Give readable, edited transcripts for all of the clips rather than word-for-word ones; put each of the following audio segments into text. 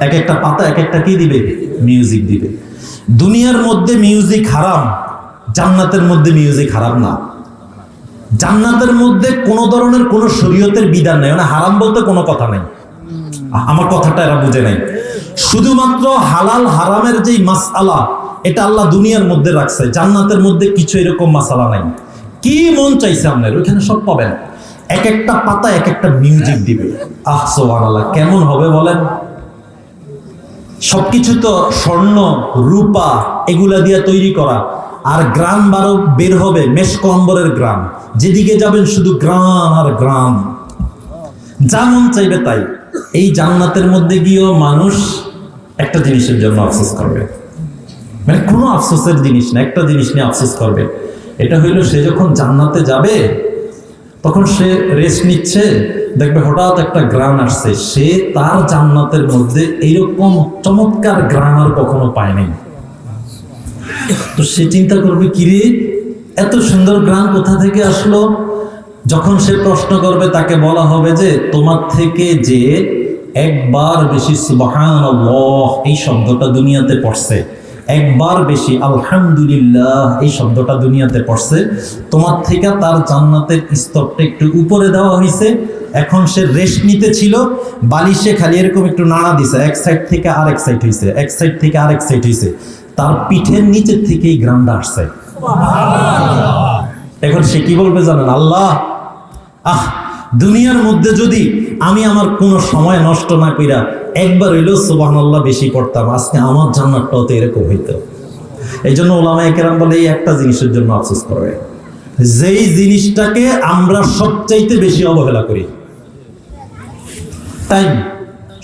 এক একটা পাতা এক একটা কি দিবে? মিউজিক দিবে। দুনিয়ার মধ্যে মিউজিক হারাম, জান্নাতের মধ্যে মিউজিক হারাম না। জান্নাতের মধ্যে কোনো ধরনের কোনো শরীয়তের বিধান নাই, মানে হারাম বলতে কোনো কথা নাই। আমার কথাটা এরা বুঝে নাই। শুধুমাত্র হালাল হারামের যেই মাসআলা, এটা আল্লাহ দুনিয়ার মধ্যে রাখছে, জান্নাতের মধ্যে কিছু এরকম মাসআলা নাই। কি মন চাইছে আপনার ওইখানে সব পাবেন। এক একটা পাতা এক একটা মিউজিক দিবে। সুবহানাল্লাহ, কেমন হবে বলেন? সবকিছু তো স্বর্ণ রূপা এগুলা দিয়ে তৈরি করা, আর গ্রাম বের হবে মেশক অম্বরের গ্রাম, যেদিকে যাবেন শুধু গ্রাম আর গ্রাম, যা মন চাইবে তাই। এই জান্নাতের মধ্যে গিয়েও মানুষ একটা জিনিসের জন্য আফসোস করবে, মানে কোনো আফসোসের জিনিস না, একটা জিনিস নিয়ে আফসোস করবে। এটা হইল সে যখন জান্নাতে যাবে তখন সে রেস্ট নিচ্ছে, দেখবে হঠাৎ একটা গ্রান আসছে, সে তার জান্নাতের মধ্যে এইরকম চমৎকার গ্রান আর কখনো পায় নাই। তো সে চিন্তা করবে, কিরে এত সুন্দর গ্রান কোথা থেকে আসলো? যখন সে প্রশ্ন করবে তাকে বলা হবে যে তোমার থেকে যে একবার বেশি সুবহানাল্লাহ এই শব্দটা দুনিয়াতে পড়ছে, একবার বেশি আলহামদুলিল্লাহ এই শব্দটা দুনিয়াতে পড়ছে, তোমার থেকে তার জান্নাতের স্তরটা একটু উপরে দেওয়া হয়েছে। এখন সে রেস্ট নিতে ছিল, বালিশে খালি এরকম একটু নাড়া দিছে, এক সাইড থেকে আরেক সাইড হয়েছে, এক সাইড থেকে আরেক সাইড হয়েছে, তার পিঠের নিচের থেকেই গ্রামটা আসছে। এখন সে কি বলবে জানেন? আল্লাহ, দুনিয়ার মধ্যে যদি আমি আমার কোনো সময় নষ্ট না কইরা একবার হইলেও সুবহানাল্লাহ বেশি পড়তাম, আজকে আমার জান্নাতটাও তো এরকম হইতো। এই জন্য উলামায়ে কেরাম বলে এই একটা জিনিসের জন্য আফসোস করবে, যেই জিনিসটাকে আমরা সবচাইতে বেশি অবহেলা করি, তাই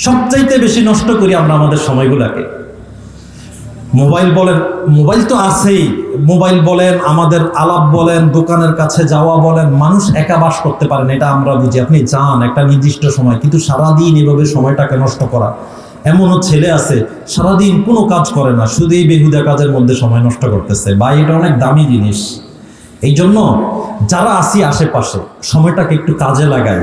সবচাইতে বেশি নষ্ট করি আমরা আমাদের সময়গুলোকে। মোবাইল বলেন, মোবাইল তো আছেই, মোবাইল বলেন, আমাদের আলাপ বলেন, দোকানের কাছে যাওয়া বলেন, মানুষ একা বাস করতে পারেন, এটা আমরা বুঝি। আপনি যান একটা নির্দিষ্ট সময়, কিন্তু সারাদিন এভাবে সময়টাকে নষ্ট করা। এমনও ছেলে আছে সারাদিন কোনো কাজ করে না, শুধু এই বেহুদা কাজের মধ্যে সময় নষ্ট করতেছে। ভাই, এটা অনেক দামি জিনিস। এই জন্য যারা আছি আশেপাশে সময়টাকে একটু কাজে লাগায়।